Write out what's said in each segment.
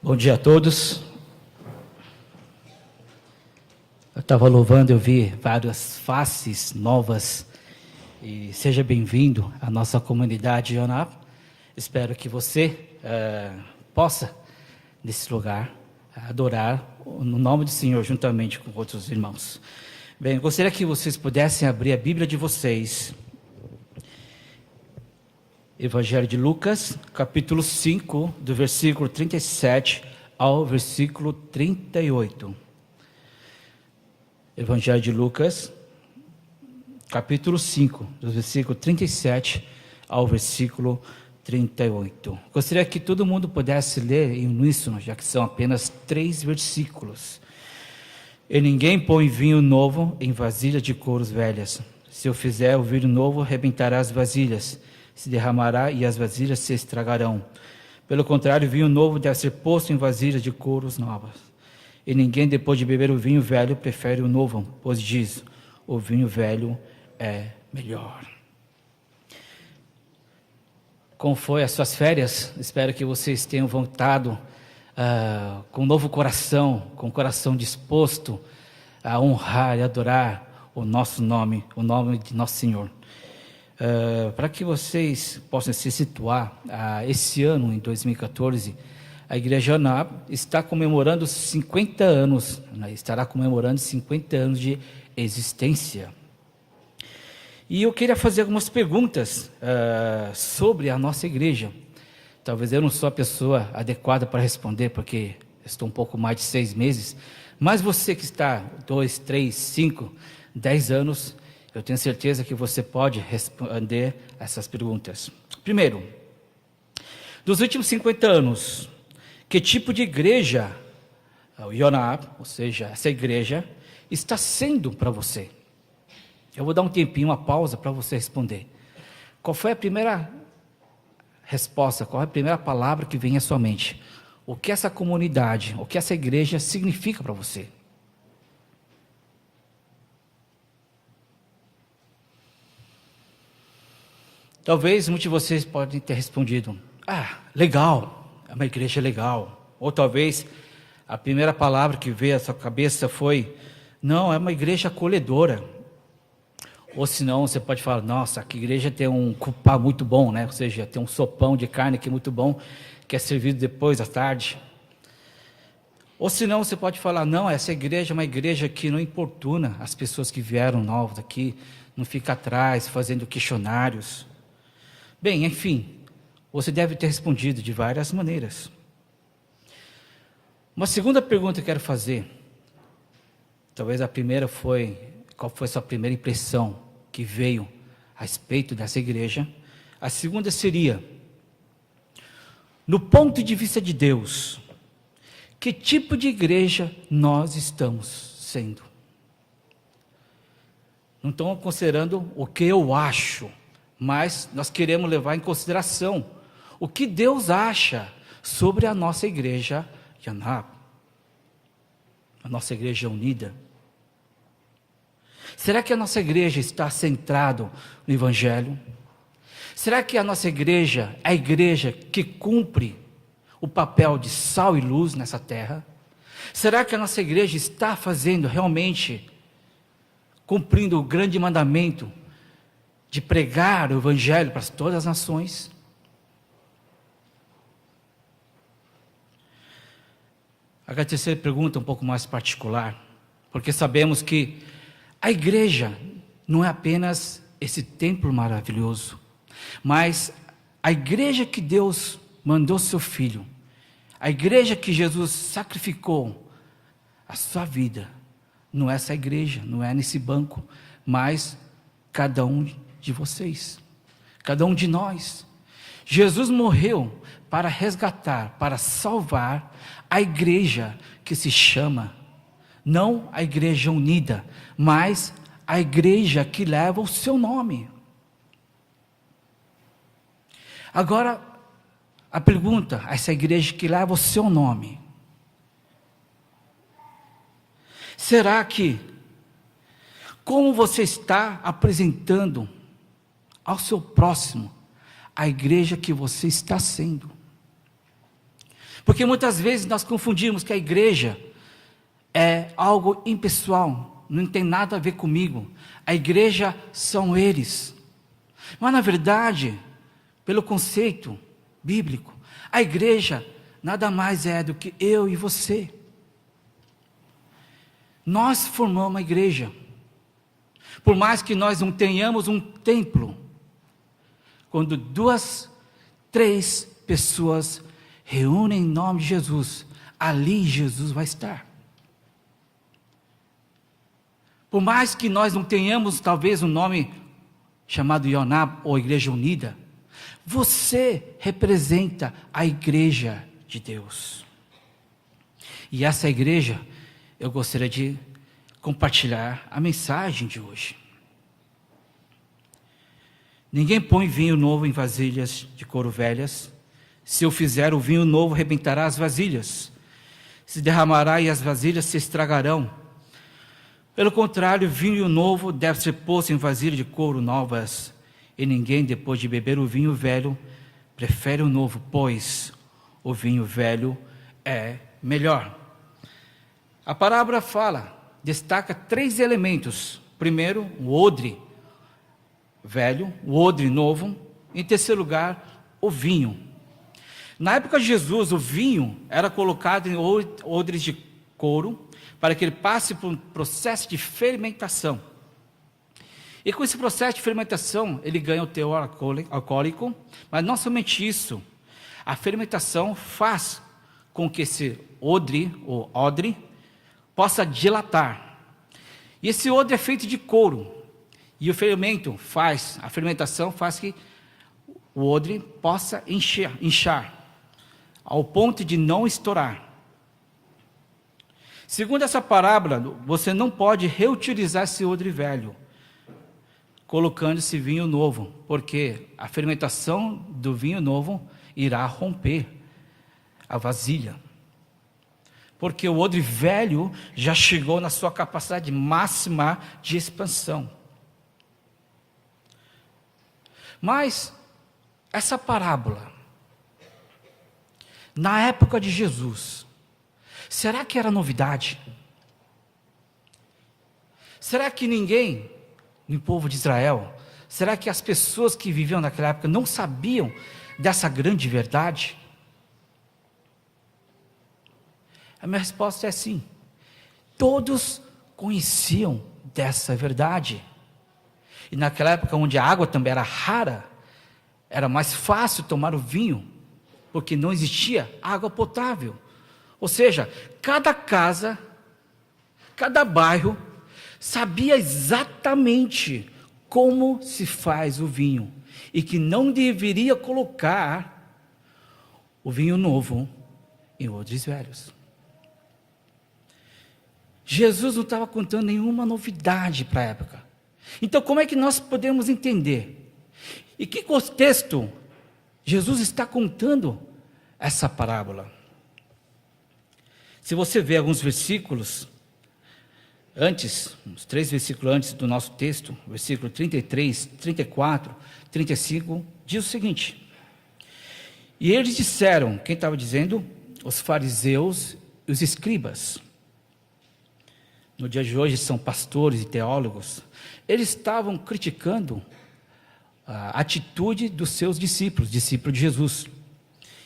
Bom dia a todos. Eu estava louvando, eu vi várias faces novas e seja bem-vindo à nossa comunidade Yonap. Espero que você possa, nesse lugar, adorar no nome do Senhor juntamente com outros irmãos. Bem, eu gostaria que vocês pudessem abrir a Bíblia de vocês. Evangelho de Lucas, capítulo 5, do versículo 37 ao versículo 38. Evangelho de Lucas, capítulo 5, do versículo 37 ao versículo 38. Gostaria que todo mundo pudesse ler em uníssono, já que são apenas 3 versículos. E ninguém põe vinho novo em vasilhas de couros velhas. Se eu fizer o vinho novo, arrebentará as vasilhas, se derramará e as vasilhas se estragarão. Pelo contrário, o vinho novo deve ser posto em vasilhas de couros novas. E ninguém, depois de beber o vinho velho, prefere o novo, pois diz, o vinho velho é melhor. Como foi as suas férias? Espero que vocês tenham voltado com um novo coração, com o coração disposto a honrar e adorar o nosso nome, o nome de nosso Senhor. Para que vocês possam se situar, esse ano, em 2014, a Igreja Yonap está comemorando 50 anos, estará comemorando 50 anos de existência. E eu queria fazer algumas perguntas sobre a nossa igreja. Talvez eu não sou a pessoa adequada para responder, porque estou um pouco mais de 6 meses, mas você que está 2, 3, 5, 10 anos, eu tenho certeza que você pode responder essas perguntas. Primeiro, dos últimos 50 anos, que tipo de igreja o Yonap, ou seja, essa igreja, está sendo para você? Eu vou dar um tempinho, uma pausa para você responder. Qual foi a primeira resposta, qual é a primeira palavra que vem à sua mente? O que essa comunidade, o que essa igreja significa para você? Talvez muitos de vocês podem ter respondido, legal, é uma igreja legal. Ou talvez a primeira palavra que veio à sua cabeça foi, não, é uma igreja acolhedora. Ou senão você pode falar, nossa, que igreja tem um cupá muito bom, né? Ou seja, tem um sopão de carne que é muito bom, que é servido depois da tarde. Ou senão você pode falar, não, essa igreja é uma igreja que não importuna as pessoas que vieram novas aqui, não fica atrás fazendo questionários. Bem, enfim, você deve ter respondido de várias maneiras. Uma segunda pergunta que eu quero fazer, talvez a primeira foi, qual foi a sua primeira impressão que veio a respeito dessa igreja? A segunda seria, no ponto de vista de Deus, que tipo de igreja nós estamos sendo? Não estamos considerando o que eu acho, mas nós queremos levar em consideração o que Deus acha sobre a nossa igreja Yonap, a nossa igreja unida. Será que a nossa igreja está centrada no Evangelho? Será que a nossa igreja é a igreja que cumpre o papel de sal e luz nessa terra? Será que a nossa igreja está fazendo realmente, cumprindo o grande mandamento de pregar o Evangelho para todas as nações? A terceira pergunta é um pouco mais particular, porque sabemos que a igreja não é apenas esse templo maravilhoso, mas a igreja que Deus mandou seu Filho, a igreja que Jesus sacrificou a sua vida, não é essa igreja, não é nesse banco, mas cada um de vocês, cada um de nós. Jesus morreu para resgatar, para salvar a igreja que se chama, não a igreja unida, mas a igreja que leva o seu nome. Agora, a pergunta, essa igreja que leva o seu nome, será que, como você está apresentando ao seu próximo a igreja que você está sendo? Porque muitas vezes nós confundimos que a igreja é algo impessoal, não tem nada a ver comigo. A igreja são eles. Mas na verdade, pelo conceito bíblico, a igreja nada mais é do que eu e você. Nós formamos a igreja. Por mais que nós não tenhamos um templo, quando 2, 3 pessoas reúnem em nome de Jesus, ali Jesus vai estar. Por mais que nós não tenhamos talvez um nome chamado Ioná ou Igreja Unida, você representa a igreja de Deus. E essa igreja, eu gostaria de compartilhar a mensagem de hoje. Ninguém põe vinho novo em vasilhas de couro velhas. Se eu fizer, o vinho novo rebentará as vasilhas, se derramará e as vasilhas se estragarão. Pelo contrário, o vinho novo deve ser posto em vasilhas de couro novas, e ninguém, depois de beber o vinho velho, prefere o novo, pois o vinho velho é melhor. A parábola destaca 3 elementos. Primeiro, o odre velho, o odre novo. Em terceiro lugar, o vinho. Na época de Jesus, o vinho era colocado em odres de couro, para que ele passe por um processo de fermentação. E com esse processo de fermentação, ele ganha o teor alcoólico, mas não somente isso, a fermentação faz com que esse odre, ou odre, possa dilatar. E esse odre é feito de couro, e a fermentação faz que o odre possa inchar, ao ponto de não estourar. Segundo essa parábola, você não pode reutilizar esse odre velho, colocando esse vinho novo, porque a fermentação do vinho novo irá romper a vasilha. Porque o odre velho já chegou na sua capacidade máxima de expansão. Mas essa parábola, na época de Jesus, será que era novidade? Será que ninguém no povo de Israel, será que as pessoas que viviam naquela época não sabiam dessa grande verdade? A minha resposta é sim. Todos conheciam dessa verdade. E naquela época onde a água também era rara, era mais fácil tomar o vinho, porque não existia água potável. Ou seja, cada casa, cada bairro, sabia exatamente como se faz o vinho, e que não deveria colocar o vinho novo em odres velhos. Jesus não estava contando nenhuma novidade para a época. Então, como é que nós podemos entender? Em que contexto Jesus está contando essa parábola? Se você ver alguns versículos antes, uns 3 versículos antes do nosso texto, versículo 33, 34, 35, diz o seguinte: e eles disseram, quem estava dizendo? Os fariseus e os escribas. No dia de hoje são pastores e teólogos. Eles estavam criticando a atitude dos seus discípulos de Jesus.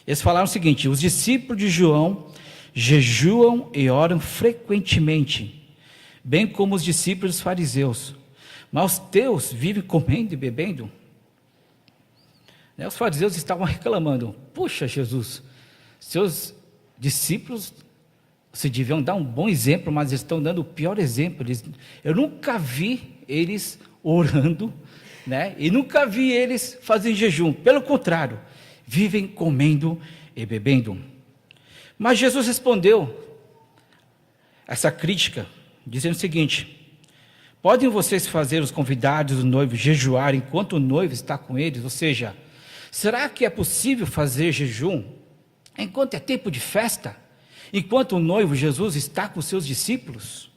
Eles falaram o seguinte: os discípulos de João jejuam e oram frequentemente, bem como os discípulos dos fariseus, mas os teus vivem comendo e bebendo. Os fariseus estavam reclamando: puxa, Jesus, seus discípulos se deviam dar um bom exemplo, mas eles estão dando o pior exemplo. Eu nunca vi eles orando, e nunca vi eles fazendo jejum. Pelo contrário, vivem comendo e bebendo. Mas Jesus respondeu essa crítica, dizendo o seguinte: podem vocês fazer os convidados do noivo jejuar enquanto o noivo está com eles? Ou seja, será que é possível fazer jejum enquanto é tempo de festa? Enquanto o noivo Jesus está com seus discípulos?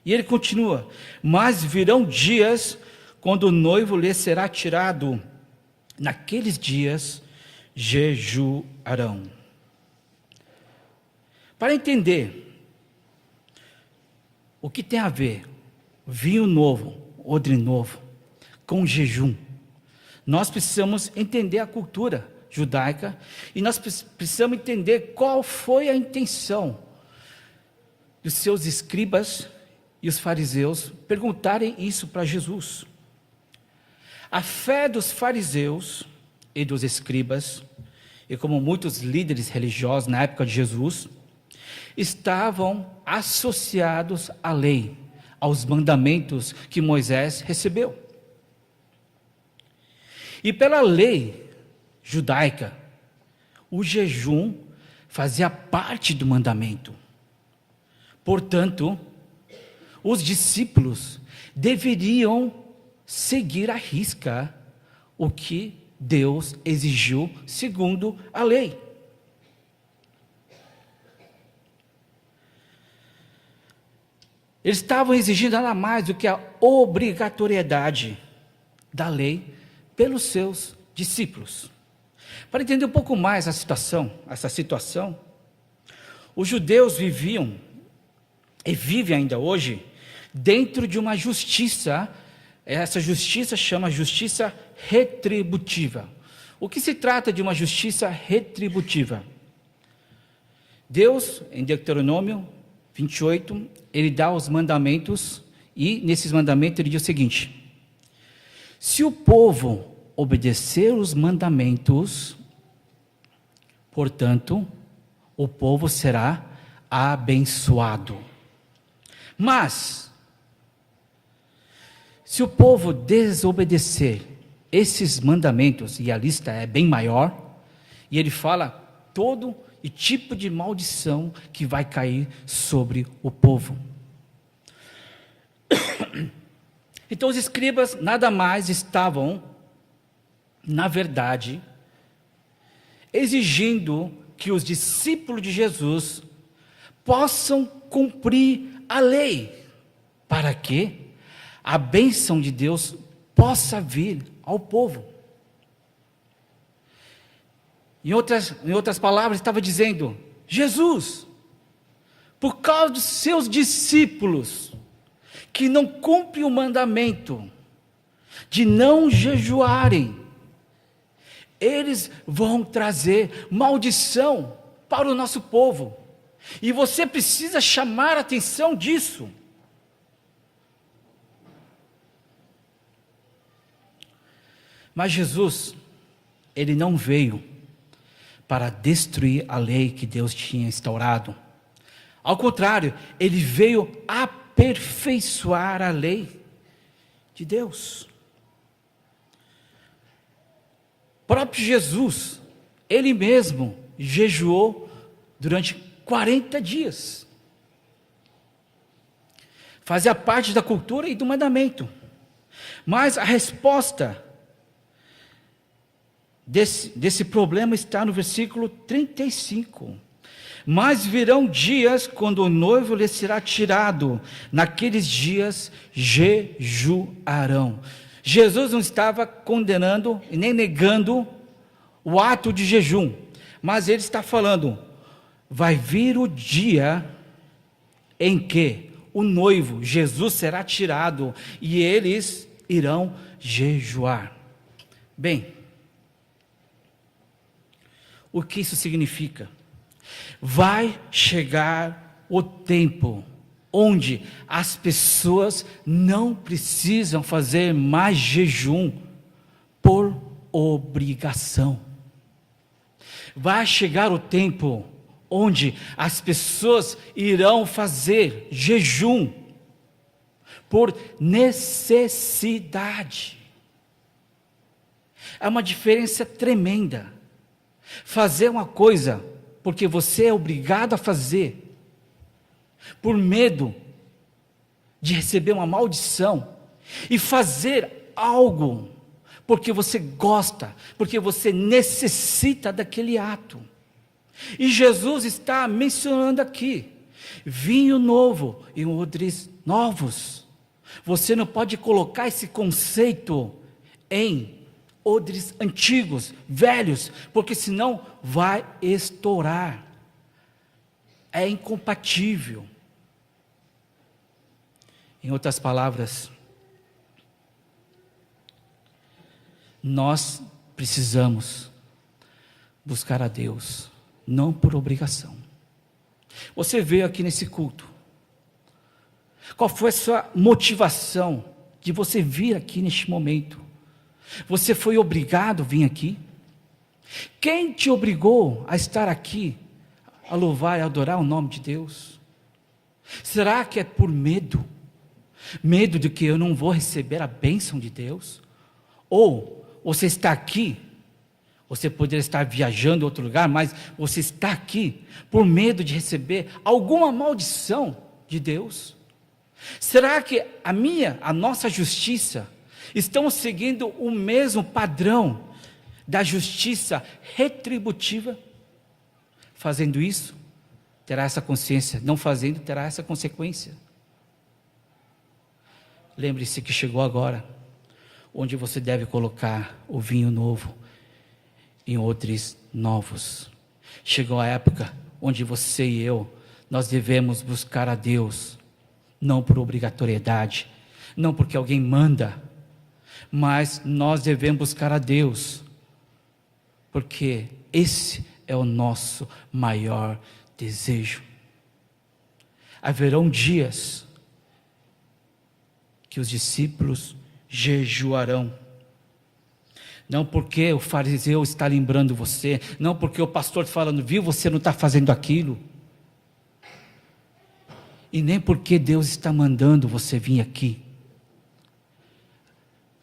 E ele continua: mas virão dias quando o noivo lhe será tirado. Naqueles dias jejuarão. Para entender o que tem a ver vinho novo, odre novo, com jejum, nós precisamos entender a cultura judaica e nós precisamos entender qual foi a intenção dos seus escribas e os fariseus perguntarem isso para Jesus. A fé dos fariseus e dos escribas, e como muitos líderes religiosos na época de Jesus, estavam associados à lei, aos mandamentos que Moisés recebeu. E pela lei judaica, o jejum fazia parte do mandamento. Portanto, os discípulos deveriam seguir à risca o que Deus exigiu segundo a lei. Eles estavam exigindo nada mais do que a obrigatoriedade da lei pelos seus discípulos. Para entender um pouco mais essa situação, os judeus viviam e vivem ainda hoje dentro de uma justiça. Essa justiça chama justiça retributiva. O que se trata de uma justiça retributiva? Deus, em Deuteronômio 28, ele dá os mandamentos, e nesses mandamentos ele diz o seguinte: se o povo obedecer os mandamentos, portanto, o povo será abençoado. Mas, se o povo desobedecer esses mandamentos, e a lista é bem maior, e ele fala todo e tipo de maldição que vai cair sobre o povo. Então os escribas nada mais estavam, na verdade, exigindo que os discípulos de Jesus possam cumprir a lei, para que a bênção de Deus possa vir ao povo. Em outras palavras, estava dizendo: Jesus, por causa dos seus discípulos, que não cumprem o mandamento de não jejuarem, eles vão trazer maldição para o nosso povo, e você precisa chamar a atenção disso. Mas Jesus, ele não veio para destruir a lei que Deus tinha instaurado. Ao contrário, ele veio aperfeiçoar a lei de Deus. O próprio Jesus, ele mesmo jejuou durante 40 dias. Fazia parte da cultura e do mandamento. Mas a resposta desse problema está no versículo 35. Mas virão dias quando o noivo lhe será tirado, naqueles dias jejuarão. Jesus não estava condenando e nem negando o ato de jejum, mas ele está falando: vai vir o dia em que o noivo, Jesus, será tirado e eles irão jejuar. Bem, o que isso significa? Vai chegar o tempo onde as pessoas não precisam fazer mais jejum por obrigação. Vai chegar o tempo onde as pessoas irão fazer jejum por necessidade. É uma diferença tremenda. Fazer uma coisa porque você é obrigado a fazer, por medo de receber uma maldição, e fazer algo porque você gosta, porque você necessita daquele ato. E Jesus está mencionando aqui: vinho novo e odres novos. Você não pode colocar esse conceito em odres antigos, velhos, porque senão vai estourar. é incompatível. Em outras palavras, nós precisamos buscar a Deus, não por obrigação. Você veio aqui nesse culto. Qual foi a sua motivação de você vir aqui neste momento? Você foi obrigado a vir aqui? Quem te obrigou a estar aqui, a louvar e adorar o nome de Deus? Será que é por medo? Medo de que eu não vou receber a bênção de Deus? Ou você está aqui, você poderia estar viajando em outro lugar, mas você está aqui por medo de receber alguma maldição de Deus? Será que a nossa justiça, estamos seguindo o mesmo padrão da justiça retributiva? Fazendo isso, terá essa consciência; não fazendo, terá essa consequência. Lembre-se que chegou agora, onde você deve colocar o vinho novo em odres novos. Chegou a época onde você e eu, nós devemos buscar a Deus, não por obrigatoriedade, não porque alguém manda, mas nós devemos buscar a Deus, porque esse é o nosso maior desejo. Haverão dias que os discípulos jejuarão, não porque o fariseu está lembrando você, não porque o pastor está falando, viu, você não está fazendo aquilo, e nem porque Deus está mandando você vir aqui.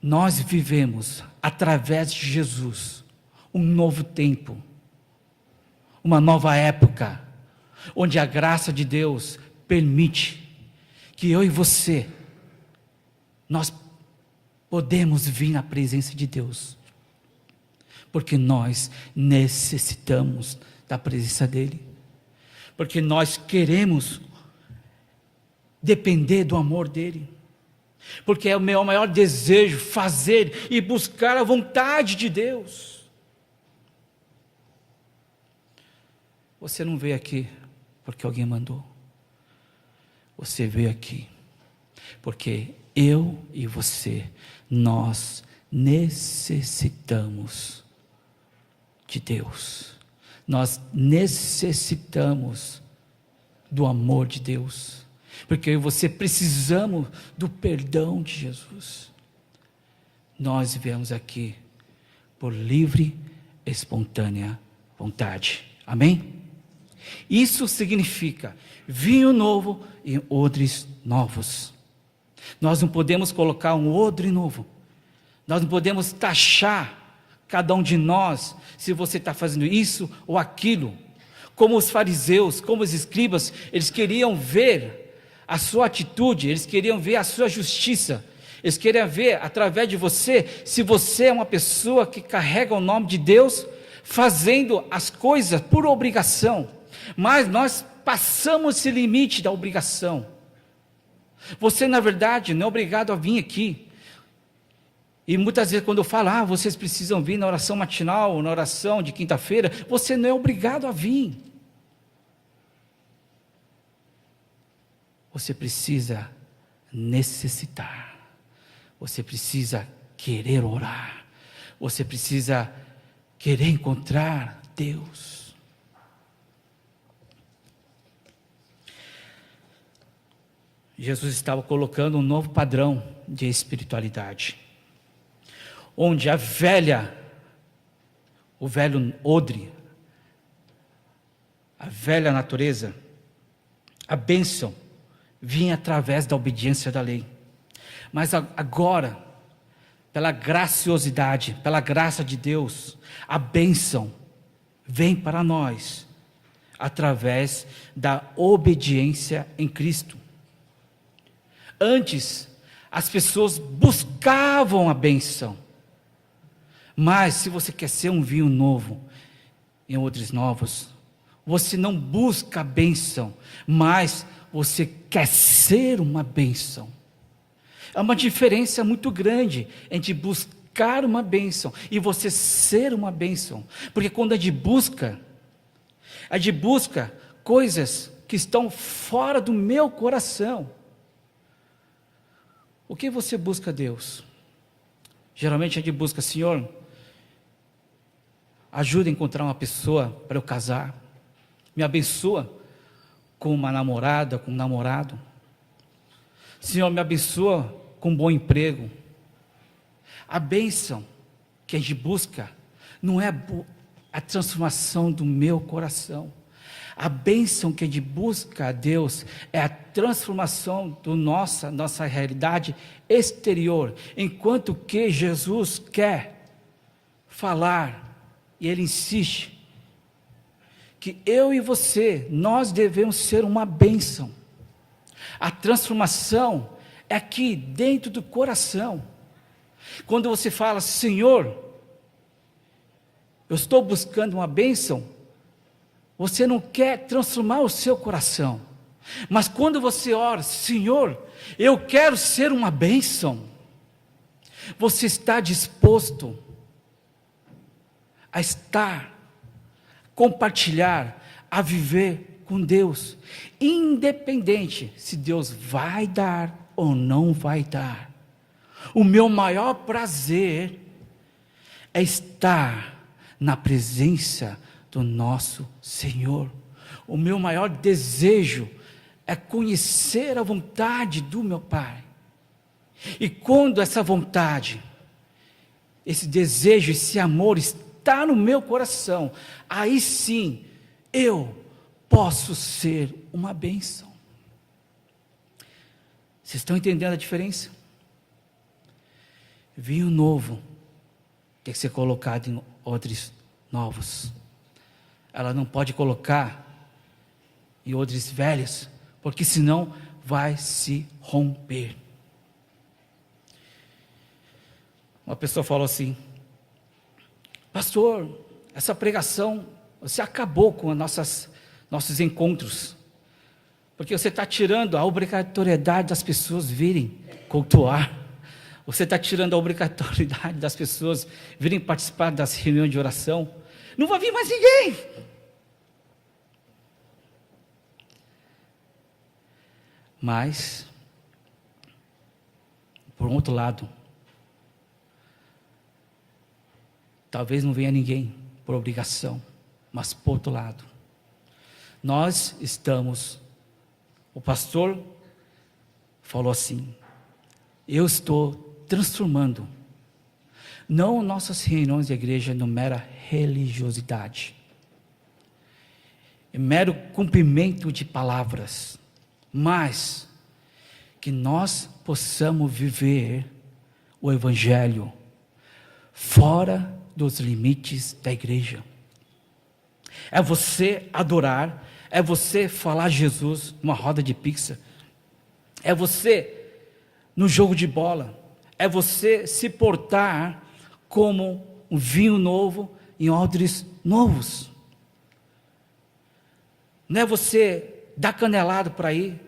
Nós vivemos, através de Jesus, um novo tempo, uma nova época, onde a graça de Deus permite que eu e você, nós podemos vir na presença de Deus, porque nós necessitamos da presença dEle, porque nós queremos depender do amor dEle, porque é o meu maior desejo fazer e buscar a vontade de Deus. Você não veio aqui porque alguém mandou, você veio aqui porque eu e você, nós necessitamos de Deus, nós necessitamos do amor de Deus, porque eu e você precisamos do perdão de Jesus. Nós viemos aqui por livre, espontânea vontade, amém? Isso significa vinho novo em odres novos. Nós não podemos colocar um odre novo, nós não podemos taxar cada um de nós, se você está fazendo isso ou aquilo, como os fariseus, como os escribas, eles queriam ver a sua atitude, eles queriam ver a sua justiça, eles queriam ver através de você, se você é uma pessoa que carrega o nome de Deus, fazendo as coisas por obrigação, mas nós passamos esse limite da obrigação. Você na verdade não é obrigado a vir aqui, e muitas vezes quando eu falo, vocês precisam vir na oração matinal, ou na oração de quinta-feira, você não é obrigado a vir, você precisa necessitar, você precisa querer orar, você precisa querer encontrar Deus. Jesus estava colocando um novo padrão de espiritualidade, onde o velho odre, a velha natureza, a bênção, vinha através da obediência da lei, mas agora, pela graciosidade, pela graça de Deus, a bênção vem para nós, através da obediência em Cristo. Antes, as pessoas buscavam a bênção, mas se você quer ser um vinho novo, em odres novos, você não busca a bênção, mas você quer ser uma bênção. É uma diferença muito grande entre buscar uma bênção e você ser uma bênção, porque quando é de busca coisas que estão fora do meu coração. O que você busca, Deus? Geralmente a gente busca, Senhor, ajuda a encontrar uma pessoa para eu casar, me abençoa com uma namorada, com um namorado. Senhor, me abençoa com um bom emprego. A bênção que a gente busca não é a transformação do meu coração. A bênção que a gente busca a Deus é a transformação do nossa realidade exterior. Enquanto que Jesus quer falar, e Ele insiste, que eu e você, nós devemos ser uma bênção. A transformação é aqui dentro do coração. Quando você fala, Senhor, eu estou buscando uma bênção, você não quer transformar o seu coração. Mas quando você ora, Senhor, eu quero ser uma bênção, você está disposto a estar, compartilhar, a viver com Deus, independente se Deus vai dar ou não vai dar. O meu maior prazer é estar na presença do nosso Senhor. O meu maior desejo é conhecer a vontade do meu Pai. E quando essa vontade, esse desejo, esse amor está no meu coração, aí sim eu posso ser uma bênção. Vocês estão entendendo a diferença? Vinho novo tem que ser colocado em odres novos. Ela não pode colocar em odres velhos, porque senão vai se romper. Uma pessoa falou assim: pastor, essa pregação, você acabou com nossos encontros, porque você está tirando a obrigatoriedade das pessoas virem cultuar, você está tirando a obrigatoriedade das pessoas virem participar das reuniões de oração, não vai vir mais ninguém. Mas, por um outro lado, talvez não venha ninguém por obrigação, mas por outro lado, nós estamos, o pastor falou assim, eu estou transformando, não nossas reuniões de igreja no mera religiosidade, mero cumprimento de palavras, mas que nós possamos viver o Evangelho fora dos limites da igreja. É você adorar, é você falar Jesus numa roda de pizza, é você no jogo de bola, é você se portar como um vinho novo em odres novos. Não é você dar canelado para ir,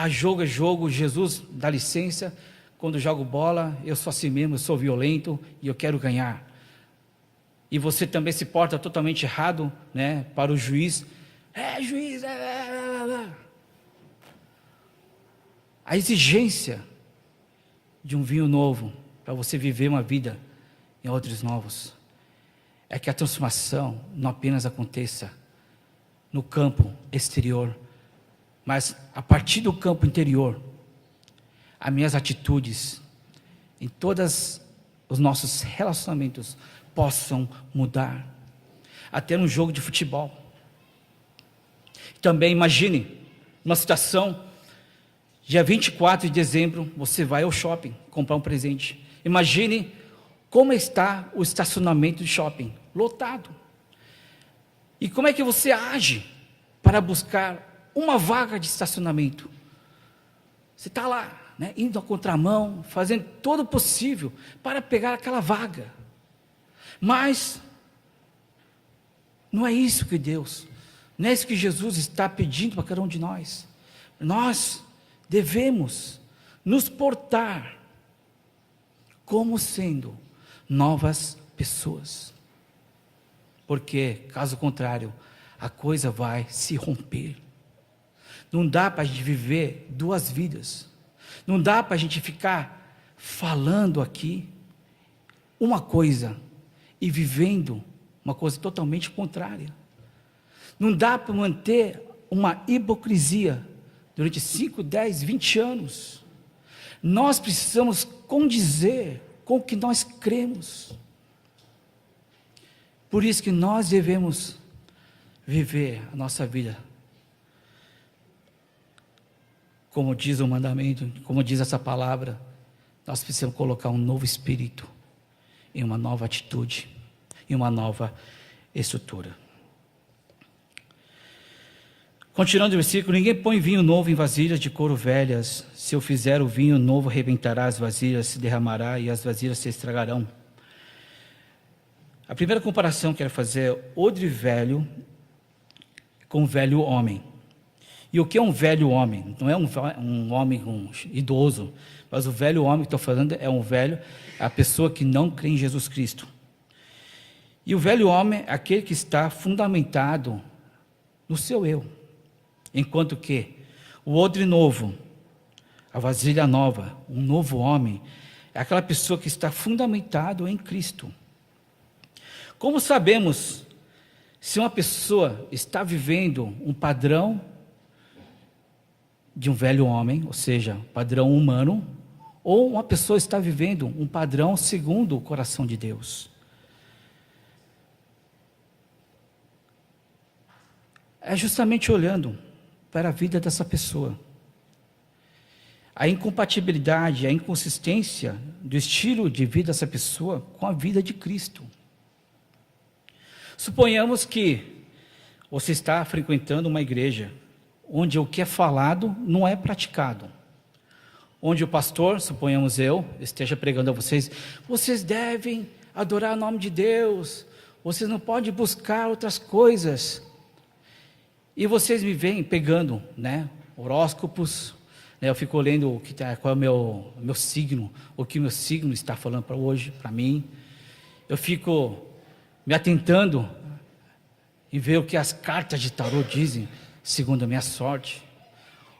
jogo é jogo, Jesus dá licença, quando eu jogo bola, eu sou assim mesmo, eu sou violento e eu quero ganhar. E você também se porta totalmente errado, né, para o juiz. Juiz, A exigência de um vinho novo, para você viver uma vida em odres novos, é que a transformação não apenas aconteça no campo exterior, mas a partir do campo interior, as minhas atitudes, em todos os nossos relacionamentos, possam mudar, até no jogo de futebol. Também imagine uma situação, dia 24 de dezembro, você vai ao shopping comprar um presente. Imagine como está o estacionamento do shopping, lotado. E como é que você age para buscar uma vaga de estacionamento? Você está lá, né, indo à contramão, fazendo todo o possível para pegar aquela vaga. Mas não é isso que Deus, não é isso que Jesus está pedindo para cada um de nós. Nós devemos nos portar como sendo novas pessoas, porque caso contrário, a coisa vai se romper. Não dá para a gente viver duas vidas. Não dá para a gente ficar falando aqui uma coisa e vivendo uma coisa totalmente contrária. Não dá para manter uma hipocrisia durante 5, 10, 20 anos. Nós precisamos condizer com o que nós cremos. Por isso que nós devemos viver a nossa vida como diz o mandamento, como diz essa palavra. Nós precisamos colocar um novo espírito em uma nova atitude, em uma nova estrutura. Continuando o versículo: ninguém põe vinho novo em vasilhas de couro velhas. Se eu fizer, o vinho novo rebentará, as vasilhas se derramará e as vasilhas se estragarão. A primeira comparação que eu quero fazer é odre velho com velho homem. E o que é um velho homem? Não é um homem idoso, mas o velho homem que estou falando é um velho, a pessoa que não crê em Jesus Cristo. E o velho homem é aquele que está fundamentado no seu eu. Enquanto que o odre novo, a vasilha nova, um novo homem, é aquela pessoa que está fundamentado em Cristo. Como sabemos se uma pessoa está vivendo um padrão de um velho homem, ou seja, padrão humano, ou uma pessoa está vivendo um padrão segundo o coração de Deus? É justamente olhando para a vida dessa pessoa. A incompatibilidade, a inconsistência do estilo de vida dessa pessoa com a vida de Cristo. Suponhamos que você está frequentando uma igreja onde o que é falado não é praticado. Onde o pastor, suponhamos eu, esteja pregando a vocês: vocês devem adorar o nome de Deus, vocês não podem buscar outras coisas. E vocês me vêm pegando, horóscopos, eu fico lendo o que qual é o meu signo, o que o meu signo está falando para hoje, para mim. Eu fico me atentando em ver o que as cartas de tarô dizem, segundo a minha sorte.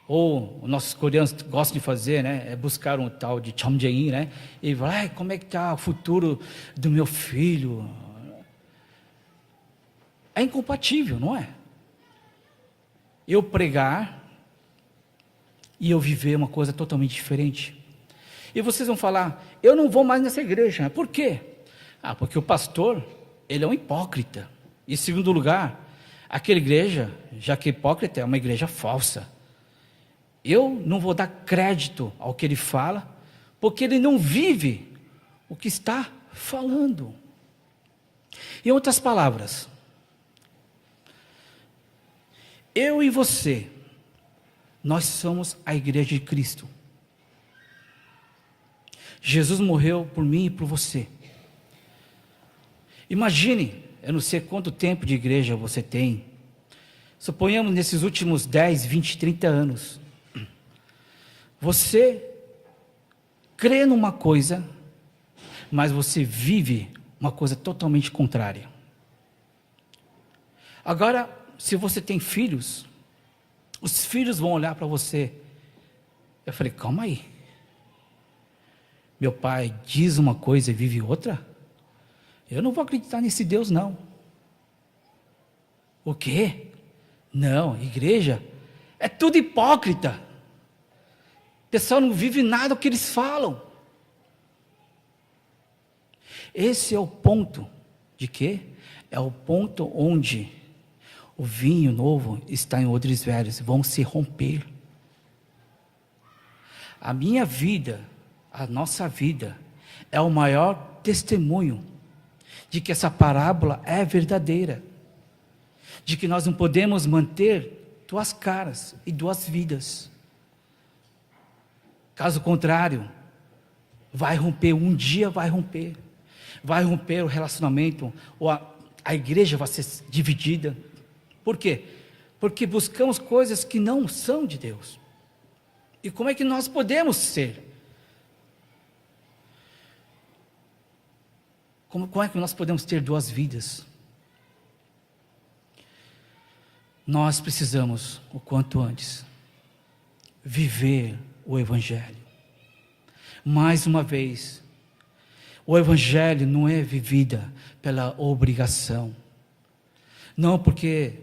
Ou os nossos coreanos gostam de fazer, é buscar um tal de Chomjae-in, e falar: como é que está o futuro do meu filho? É incompatível, não é? Eu pregar e eu viver uma coisa totalmente diferente. E vocês vão falar: eu não vou mais nessa igreja. Por quê? Porque o pastor, ele é um hipócrita. E em segundo lugar, aquela igreja, já que hipócrita, é uma igreja falsa. Eu não vou dar crédito ao que ele fala, porque ele não vive o que está falando. Em outras palavras, eu e você, nós somos a igreja de Cristo. Jesus morreu por mim e por você. Imagine, eu não sei quanto tempo de igreja você tem. Suponhamos nesses últimos 10, 20, 30 anos. Você crê numa coisa, mas você vive uma coisa totalmente contrária. Agora, se você tem filhos, os filhos vão olhar para você. Eu falei: calma aí. Meu pai diz uma coisa e vive outra? Eu não vou acreditar nesse Deus, não. O quê? Não, igreja é tudo hipócrita. O pessoal não vive nada do que eles falam. Esse é o ponto de quê? É o ponto onde o vinho novo está em odres velhos, vão se romper. A minha vida, a nossa vida, é o maior testemunho de que essa parábola é verdadeira, de que nós não podemos manter duas caras e duas vidas. Caso contrário, vai romper, um dia vai romper o relacionamento, ou a igreja vai ser dividida. Por quê? Porque buscamos coisas que não são de Deus. E como é que nós podemos ser? Como é que nós podemos ter duas vidas? Nós precisamos, o quanto antes, viver o Evangelho. Mais uma vez, o Evangelho não é vivida pela obrigação. Não porque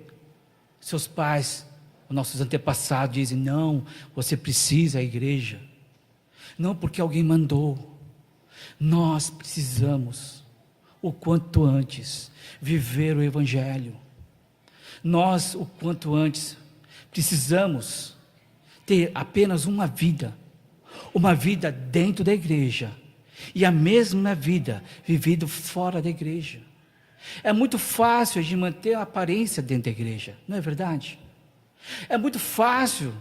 seus pais, nossos antepassados dizem, não, você precisa ir à igreja. Não porque alguém mandou. Nós precisamos, o quanto antes, viver o Evangelho. Nós, o quanto antes, precisamos ter apenas uma vida dentro da igreja, e a mesma vida vivida fora da igreja. É muito fácil a gente manter a aparência dentro da igreja, não é verdade? É muito fácil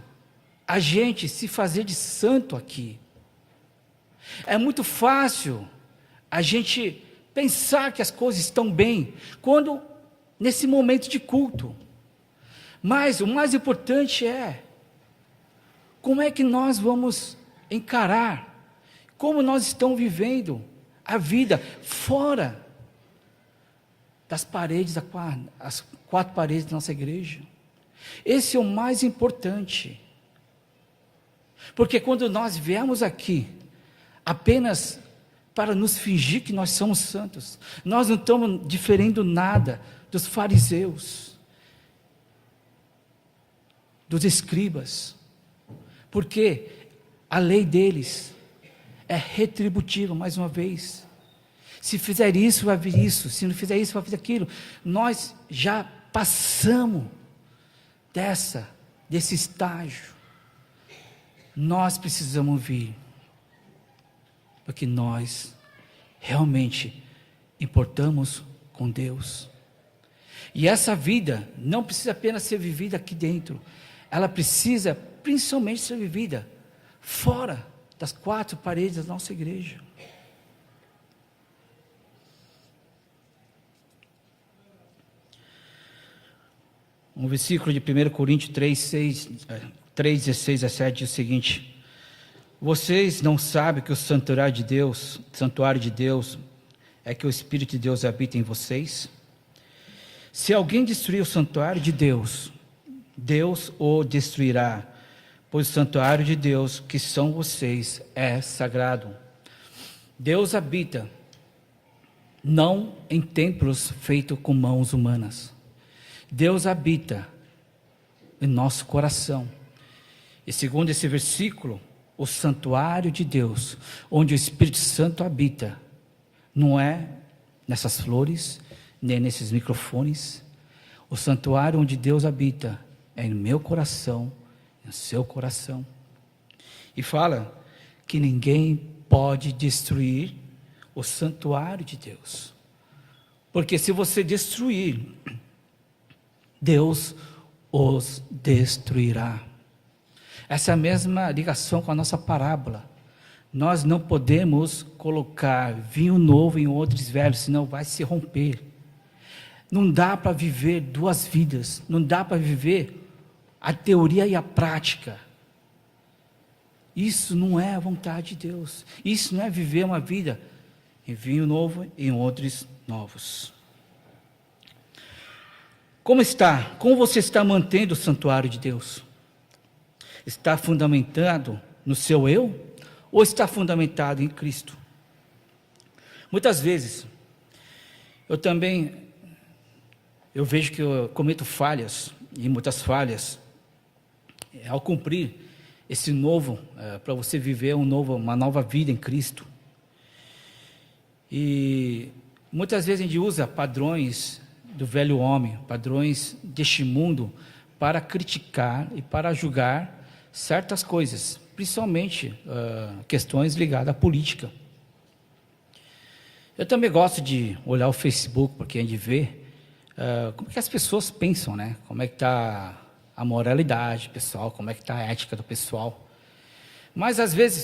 a gente se fazer de santo aqui. É muito fácil a gente pensar que as coisas estão bem, quando nesse momento de culto. Mas o mais importante é, como é que nós vamos encarar, como nós estamos vivendo a vida fora das paredes, as 4 paredes da nossa igreja. Esse é o mais importante. Porque quando nós viemos aqui, apenas para nos fingir que nós somos santos, nós não estamos diferindo nada dos fariseus, dos escribas, porque a lei deles é retributiva, mais uma vez. Se fizer isso, vai vir isso. Se não fizer isso, vai vir aquilo. Nós já passamos desse estágio. Nós precisamos vir, porque nós realmente importamos com Deus. E essa vida não precisa apenas ser vivida aqui dentro, ela precisa principalmente ser vivida fora das 4 paredes da nossa igreja. Um versículo de 1 Coríntios 3, 16 a 7 diz o seguinte: vocês não sabem que o santuário de Deus é que o Espírito de Deus habita em vocês? Se alguém destruir o santuário de Deus, Deus o destruirá, pois o santuário de Deus, que são vocês, é sagrado. Deus habita não em templos feitos com mãos humanas. Deus habita em nosso coração. E segundo esse versículo, o santuário de Deus, onde o Espírito Santo habita, não é nessas flores, nem nesses microfones. O santuário onde Deus habita é no meu coração, no seu coração. E fala que ninguém pode destruir o santuário de Deus, porque se você destruir, Deus os destruirá. Essa é a mesma ligação com a nossa parábola. Nós não podemos colocar vinho novo em odres velhos, senão vai se romper. Não dá para viver 2 vidas, não dá para viver a teoria e a prática. Isso não é a vontade de Deus. Isso não é viver uma vida em vinho novo e em odres novos. Como você está mantendo o santuário de Deus? Está fundamentado no seu eu ou está fundamentado em Cristo? Muitas vezes eu vejo que eu cometo falhas, e muitas falhas ao cumprir esse novo, para você viver uma nova vida em Cristo. E muitas vezes a gente usa padrões do velho homem, padrões deste mundo, para criticar e para julgar certas coisas, principalmente questões ligadas à política. Eu também gosto de olhar o Facebook, porque a gente vê como que as pessoas pensam, né? Como é que está a moralidade pessoal, como é que está a ética do pessoal. Mas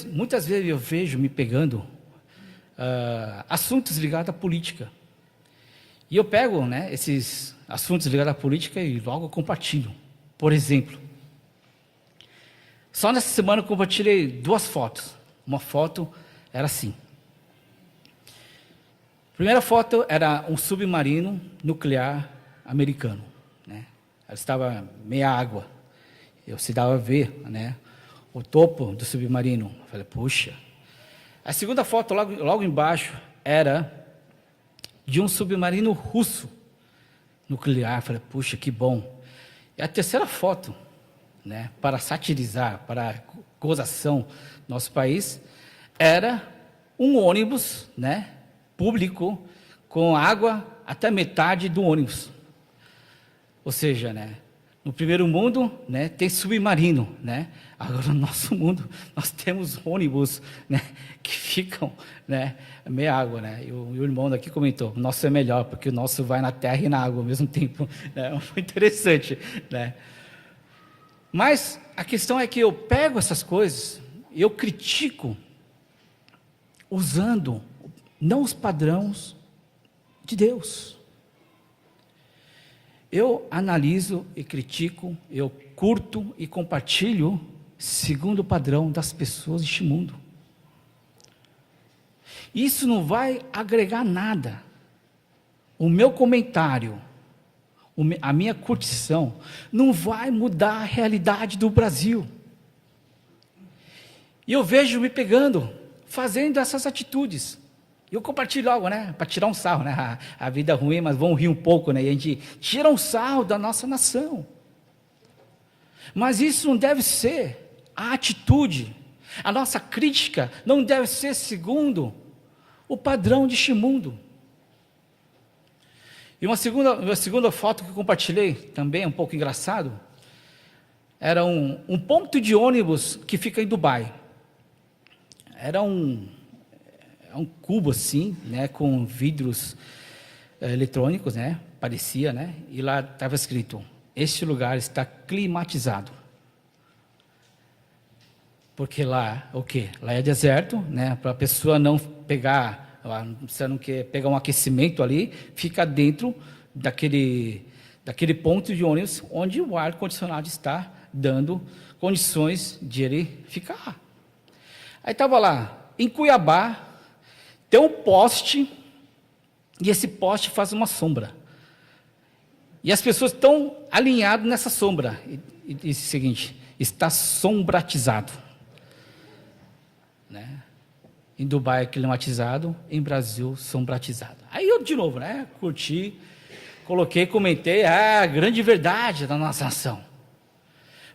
muitas vezes eu vejo me pegando assuntos ligados à política. E eu pego, né, esses assuntos ligados à política e logo compartilho. Por exemplo, só nessa semana eu compartilhei 2 fotos. Uma foto era assim. A primeira foto era um submarino nuclear americano, né? Ela estava meia água. Se dava a ver, né, o topo do submarino. Eu falei, puxa. A segunda foto, logo embaixo, era de um submarino russo nuclear. Eu falei, puxa, que bom. E a terceira foto, né, para satirizar, para gozação do nosso país, era um ônibus, né, público, com água até metade do ônibus. Ou seja, né, no primeiro mundo, né, tem submarino, né? Agora no nosso mundo nós temos ônibus, né, que ficam, né, meia água, né? E o irmão daqui comentou, o nosso é melhor porque o nosso vai na terra e na água ao mesmo tempo, né? Foi interessante, né? Mas a questão é que eu pego essas coisas e eu critico usando não os padrões de Deus. Eu analiso e critico, eu curto e compartilho segundo o padrão das pessoas deste mundo. Isso não vai agregar nada. O meu comentário, a minha curtição, não vai mudar a realidade do Brasil. E eu vejo me pegando, fazendo essas atitudes. Eu compartilho algo, né? Para tirar um sarro, né? A vida é ruim, mas vamos rir um pouco, né? E a gente tira um sarro da nossa nação. Mas isso não deve ser a atitude. A nossa crítica não deve ser segundo o padrão deste mundo. E uma segunda foto que eu compartilhei, também um pouco engraçado, era um ponto de ônibus que fica em Dubai. Era um cubo assim, né, com vidros eletrônicos, né, parecia, né, e lá estava escrito, este lugar está climatizado. Porque lá, o quê? Lá é deserto, né, para a pessoa não pegar, você não quer pegar um aquecimento ali, fica dentro daquele ponto de ônibus, onde o ar-condicionado está dando condições de ele ficar. Aí estava lá, em Cuiabá, tem um poste, e esse poste faz uma sombra. E as pessoas estão alinhadas nessa sombra. E diz o seguinte, está sombratizado. Né? Em Dubai é climatizado, em Brasil sombratizado. Aí eu, de novo, né, curti, coloquei, comentei, a grande verdade da nossa nação.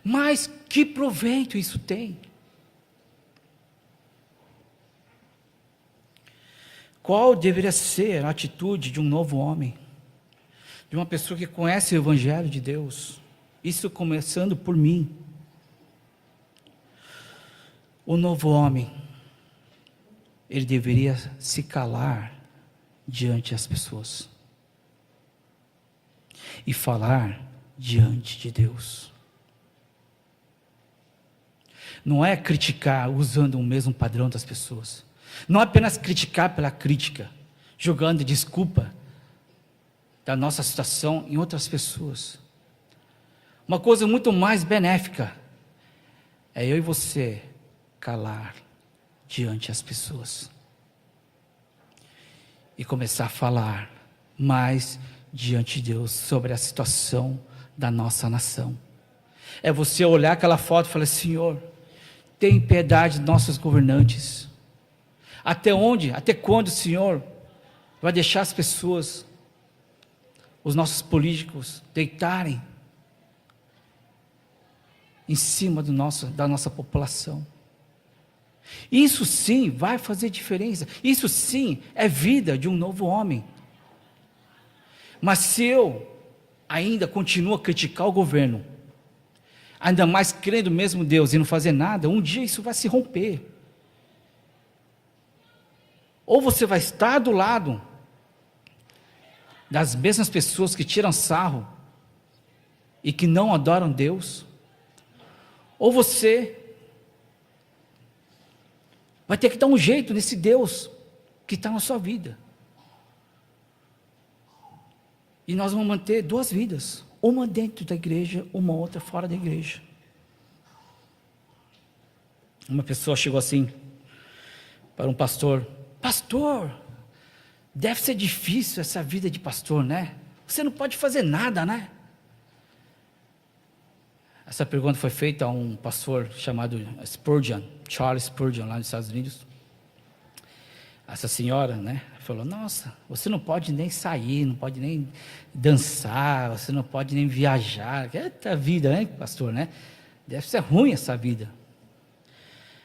Mas que proveito isso tem? Qual deveria ser a atitude de um novo homem? De uma pessoa que conhece o Evangelho de Deus? Isso começando por mim. O novo homem, ele deveria se calar diante das pessoas. E falar diante de Deus. Não é criticar usando o mesmo padrão das pessoas. Não apenas criticar pela crítica, jogando desculpa da nossa situação em outras pessoas. Uma coisa muito mais benéfica é eu e você calar diante das pessoas e começar a falar mais diante de Deus sobre a situação da nossa nação. É você olhar aquela foto e falar, Senhor, tem piedade dos nossos governantes. Até onde, até quando o Senhor vai deixar as pessoas, os nossos políticos, deitarem em cima da nossa população? Isso sim vai fazer diferença. Isso sim é vida de um novo homem. Mas se eu ainda continuo a criticar o governo, ainda mais crendo mesmo em Deus e não fazer nada, um dia isso vai se romper. Ou você vai estar do lado das mesmas pessoas que tiram sarro e que não adoram Deus, ou você vai ter que dar um jeito nesse Deus que está na sua vida. E nós vamos manter duas vidas, uma dentro da igreja, uma outra fora da igreja. Uma pessoa chegou assim para um pastor, pastor, deve ser difícil essa vida de pastor, né? Você não pode fazer nada, né? Essa pergunta foi feita a um pastor chamado Spurgeon, Charles Spurgeon, lá nos Estados Unidos. Essa senhora, né, falou: nossa, você não pode nem sair, não pode nem dançar, você não pode nem viajar. Eita vida, né, pastor, né? Deve ser ruim essa vida.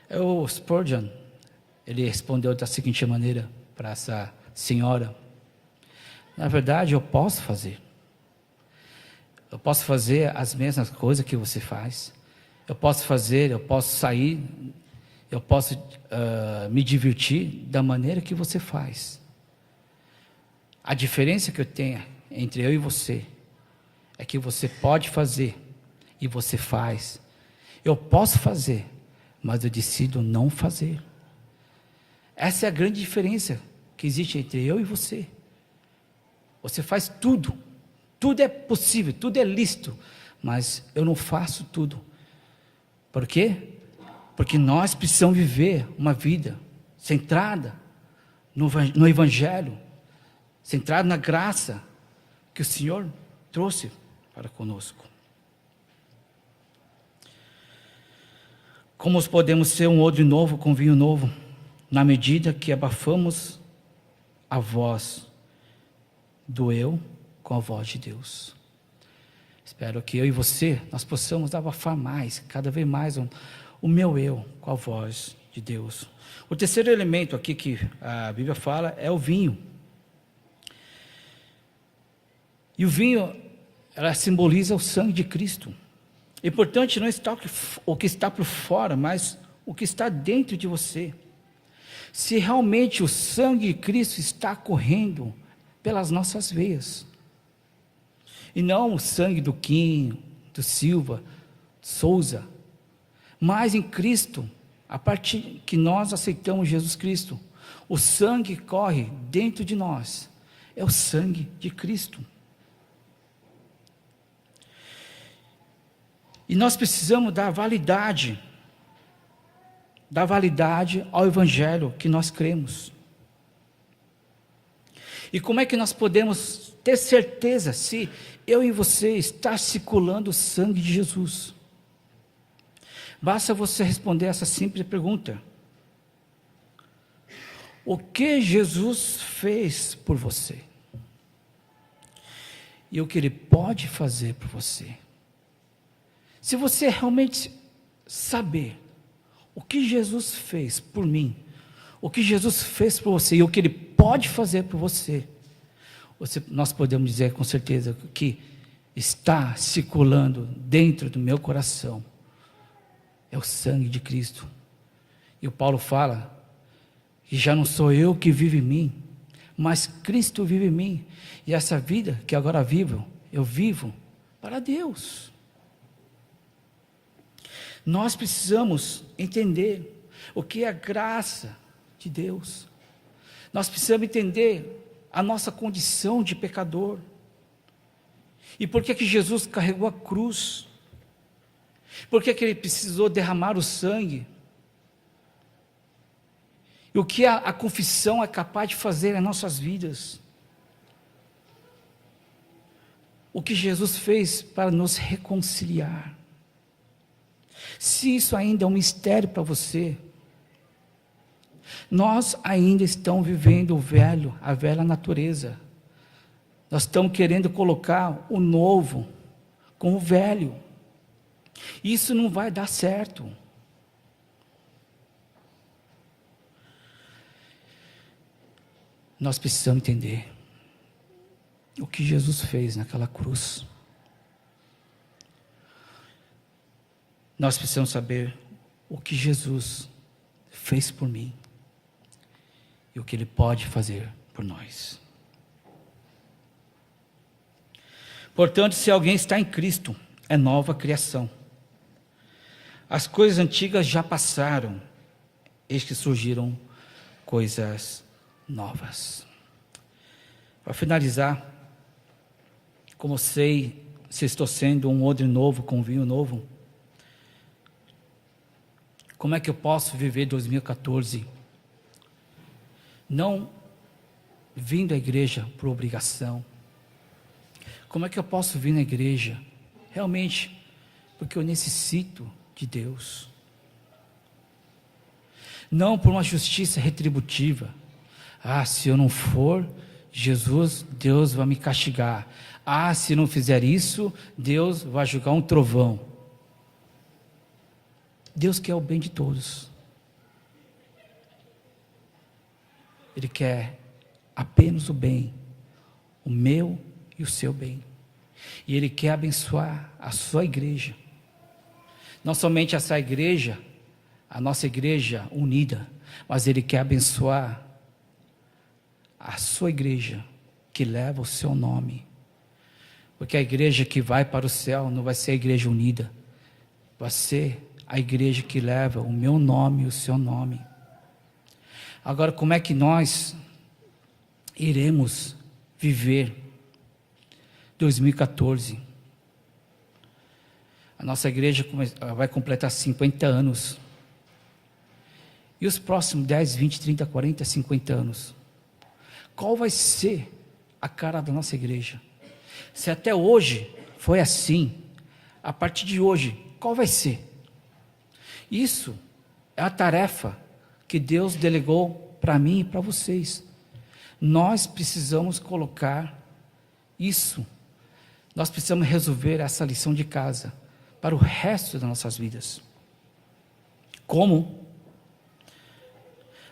O Spurgeon, ele respondeu da seguinte maneira para essa senhora: na verdade, eu posso fazer. Eu posso fazer as mesmas coisas que você faz. Eu posso fazer, eu posso sair, eu posso me divertir da maneira que você faz. A diferença que eu tenho entre eu e você é que você pode fazer e você faz. Eu posso fazer, mas eu decido não fazer. Essa é a grande diferença que existe entre eu e você. Você faz tudo. Tudo é possível, tudo é lícito, mas eu não faço tudo. Por quê? Porque nós precisamos viver uma vida centrada no Evangelho, centrada na graça que o Senhor trouxe para conosco. Como podemos ser um odre novo com vinho novo? Na medida que abafamos a voz do eu com a voz de Deus. Espero que eu e você, nós possamos abafar mais, cada vez mais o meu eu com a voz de Deus. O terceiro elemento aqui que a Bíblia fala é o vinho. E o vinho, ela simboliza o sangue de Cristo. É importante não está o que está por fora, mas o que está dentro de você. Se realmente o sangue de Cristo está correndo pelas nossas veias, e não o sangue do Kim, do Silva, Souza, mas em Cristo, a partir que nós aceitamos Jesus Cristo, o sangue que corre dentro de nós, é o sangue de Cristo. E nós precisamos dar validade ao Evangelho que nós cremos. E como é que nós podemos ter certeza se eu e você está circulando o sangue de Jesus? Basta você responder essa simples pergunta: o que Jesus fez por você? E o que Ele pode fazer por você? Se você realmente saber o que Jesus fez por mim, o que Jesus fez por você e o que Ele pode fazer por você, nós podemos dizer com certeza que está circulando dentro do meu coração é o sangue de Cristo. E o Paulo fala que já não sou eu que vivo em mim, mas Cristo vive em mim. E essa vida que agora vivo, eu vivo para Deus. Nós precisamos entender o que é a graça de Deus. Nós precisamos entender a nossa condição de pecador. E por que Jesus carregou a cruz? Por que Ele precisou derramar o sangue? E o que a confissão é capaz de fazer em nossas vidas? O que Jesus fez para nos reconciliar? Se isso ainda é um mistério para você, nós ainda estamos vivendo a velha natureza. Nós estamos querendo colocar o novo com o velho. Isso não vai dar certo. Nós precisamos entender o que Jesus fez naquela cruz. Nós precisamos saber o que Jesus fez por mim e o que Ele pode fazer por nós. Portanto, se alguém está em Cristo, é nova criação. As coisas antigas já passaram, eis que surgiram coisas novas. Para finalizar, como sei se estou sendo um odre novo com vinho novo, como é que eu posso viver 2014 não vindo à igreja por obrigação? Como é que eu posso vir na igreja realmente porque eu necessito de Deus. Não por uma justiça retributiva. Se eu não for, Deus vai me castigar. Se não fizer isso, Deus vai jogar um trovão. Deus quer o bem de todos. Ele quer apenas o bem, o meu e o seu bem. E Ele quer abençoar a sua igreja. Não somente essa igreja, a nossa igreja unida, mas Ele quer abençoar a sua igreja, que leva o seu nome. Porque a igreja que vai para o céu não vai ser a igreja unida, vai ser a igreja que leva o meu nome e o seu nome. Agora, como é que nós iremos viver 2014? A nossa igreja vai completar 50 anos. E os próximos 10, 20, 30, 40, 50 anos? Qual vai ser a cara da nossa igreja? Se até hoje foi assim, a partir de hoje, qual vai ser? Isso é a tarefa que Deus delegou para mim e para vocês. Nós precisamos colocar isso. Nós precisamos resolver essa lição de casa para o resto das nossas vidas. Como?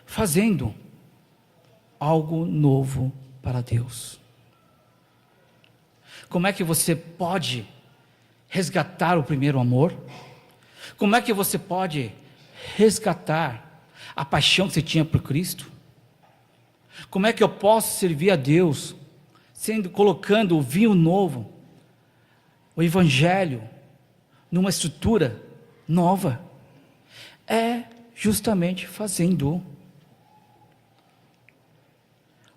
Fazendo algo novo para Deus. Como é que você pode resgatar o primeiro amor? Como é que você pode resgatar a paixão que você tinha por Cristo? Como é que eu posso servir a Deus, colocando o vinho novo, o Evangelho, numa estrutura nova? É justamente fazendo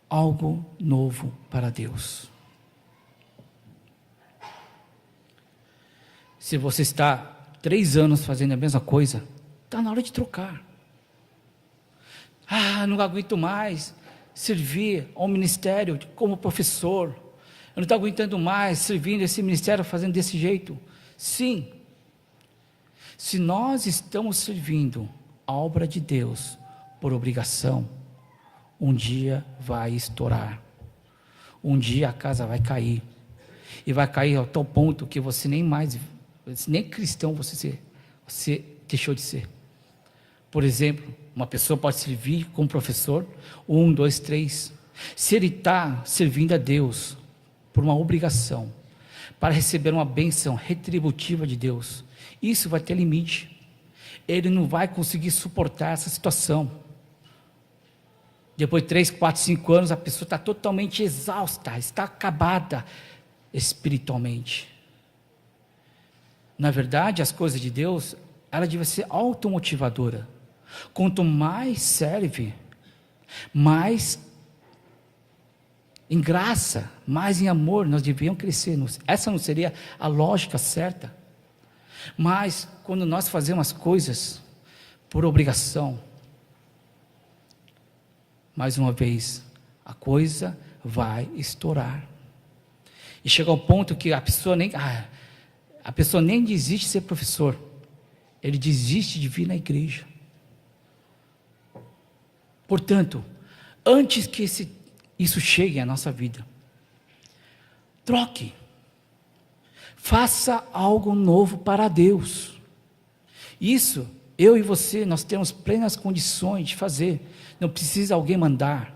algo novo para Deus. Se você está 3 anos fazendo a mesma coisa, está na hora de trocar. Não aguento mais servir ao ministério como professor. Eu não estou aguentando mais servir nesse ministério fazendo desse jeito. Sim, se nós estamos servindo a obra de Deus por obrigação, um dia vai estourar. Um dia a casa vai cair. E vai cair a tal ponto que você nem cristão você deixou de ser. Por exemplo, uma pessoa pode servir como professor, 1, 2, 3. Se ele está servindo a Deus por uma obrigação, para receber uma bênção retributiva de Deus, isso vai ter limite. Ele não vai conseguir suportar essa situação. Depois de 3, 4, 5 anos, a pessoa está totalmente exausta, está acabada espiritualmente. Na verdade, as coisas de Deus, ela deve ser automotivadora. Quanto mais serve, mais em graça, mais em amor, nós devíamos crescer. Essa não seria a lógica certa? Mas, quando nós fazemos as coisas por obrigação, mais uma vez, a coisa vai estourar. E chega ao ponto que a pessoa nem desiste de ser professor. Ele desiste de vir na igreja. Portanto, antes que isso chegue à nossa vida, troque. Faça algo novo para Deus. Isso, eu e você, nós temos plenas condições de fazer. Não precisa alguém mandar.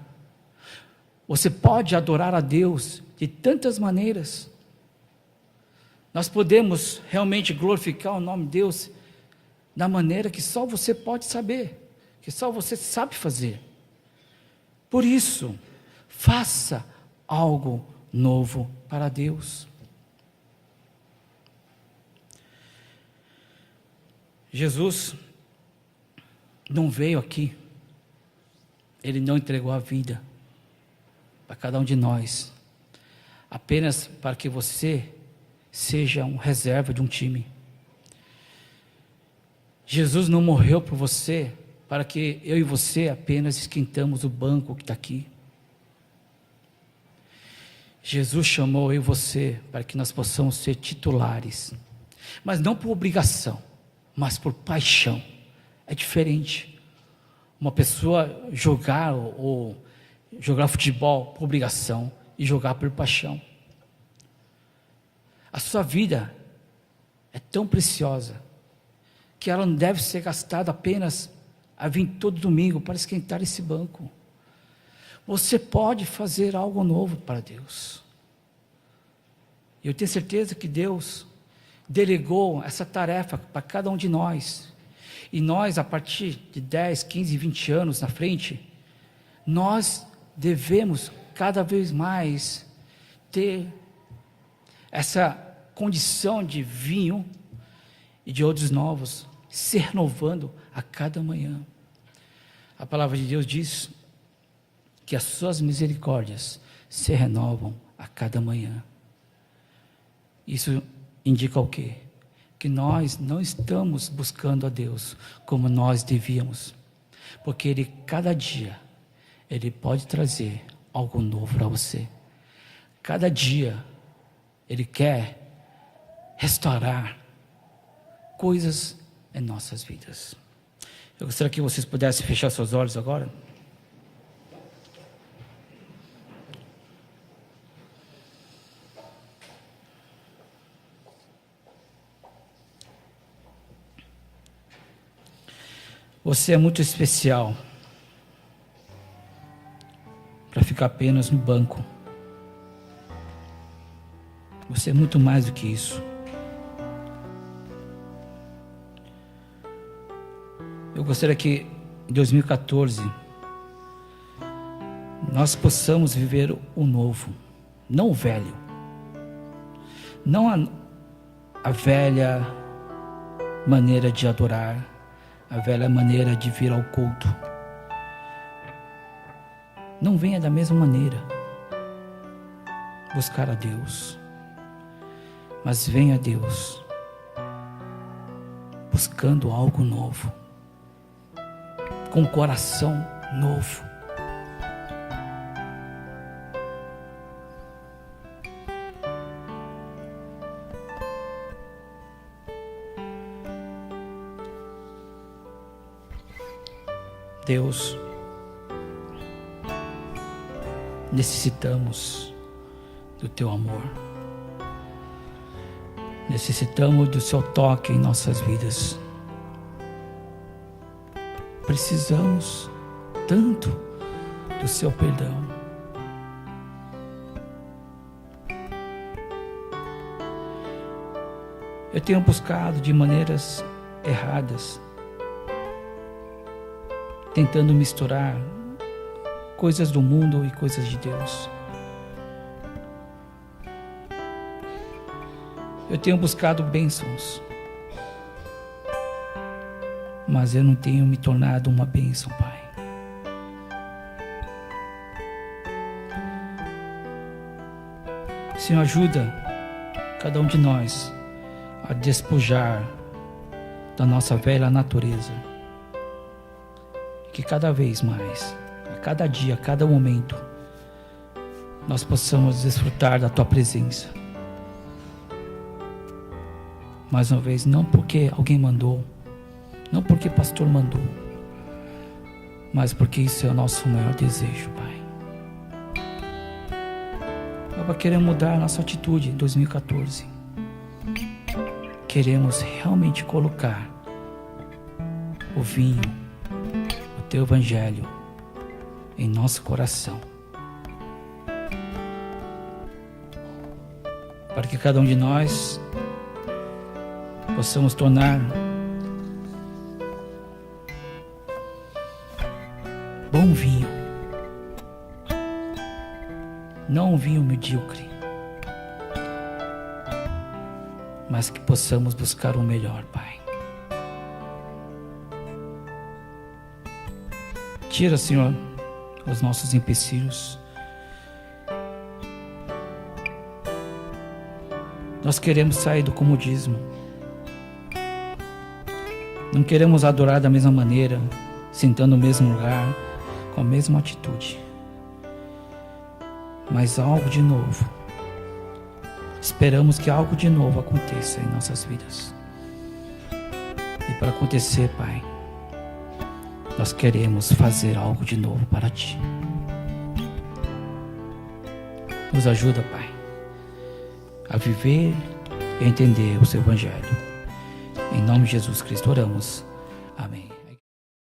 Você pode adorar a Deus de tantas maneiras. Nós podemos realmente glorificar o nome de Deus da maneira que só você pode saber, que só você sabe fazer. Por isso, faça algo novo para Deus. Jesus não veio aqui, Ele não entregou a vida para cada um de nós, apenas para que você seja um reserva de um time. Jesus não morreu por você para que eu e você apenas esquentamos o banco que está aqui. Jesus chamou eu e você para que nós possamos ser titulares. mas não por obrigação, mas por paixão. É diferente. Uma pessoa jogar ou jogar futebol por obrigação e jogar por paixão. A sua vida é tão preciosa que ela não deve ser gastada apenas a vir todo domingo para esquentar esse banco. Você pode fazer algo novo para Deus. Eu tenho certeza que Deus delegou essa tarefa para cada um de nós. E nós, a partir de 10, 15, 20 anos na frente, nós devemos cada vez mais ter essa condição de vinho e de odres novos, se renovando a cada manhã. A palavra de Deus diz que as suas misericórdias se renovam a cada manhã. Isso indica o quê? Que nós não estamos buscando a Deus como nós devíamos, porque Ele, cada dia, Ele pode trazer algo novo para você. Cada dia, Ele quer restaurar coisas em nossas vidas. Eu gostaria que vocês pudessem fechar seus olhos agora. Você é muito especial para ficar apenas no banco. Você é muito mais do que isso. Eu gostaria que em 2014 nós possamos viver o novo, não o velho, não a velha maneira de adorar, a velha maneira de vir ao culto. Não venha da mesma maneira buscar a Deus, mas venha a Deus buscando algo novo, com um coração novo. Deus, necessitamos do Teu amor, necessitamos do Seu toque em nossas vidas, precisamos tanto do Seu perdão. Eu tenho buscado de maneiras erradas, tentando misturar coisas do mundo e coisas de Deus. Eu tenho buscado bênçãos, mas eu não tenho me tornado uma bênção, Pai. Senhor, ajuda cada um de nós a despojar da nossa velha natureza, que cada vez mais, a cada dia, a cada momento, nós possamos desfrutar da Tua presença. Mais uma vez, não porque alguém mandou, não porque o pastor mandou, mas porque isso é o nosso maior desejo, Pai. Nós queremos mudar a nossa atitude em 2014. Queremos realmente colocar o vinho, Teu Evangelho em nosso coração, para que cada um de nós possamos tornar bom vinho, não um vinho medíocre, mas que possamos buscar o melhor, Pai. Tira, Senhor, os nossos empecilhos. Nós queremos sair do comodismo. Não queremos adorar da mesma maneira, sentando no mesmo lugar, com a mesma atitude. Mas algo de novo. esperamos que algo de novo aconteça em nossas vidas. E para acontecer, Pai, nós queremos fazer algo de novo para Ti. Nos ajuda, Pai, a viver e entender o Seu Evangelho. Em nome de Jesus Cristo oramos. Amém.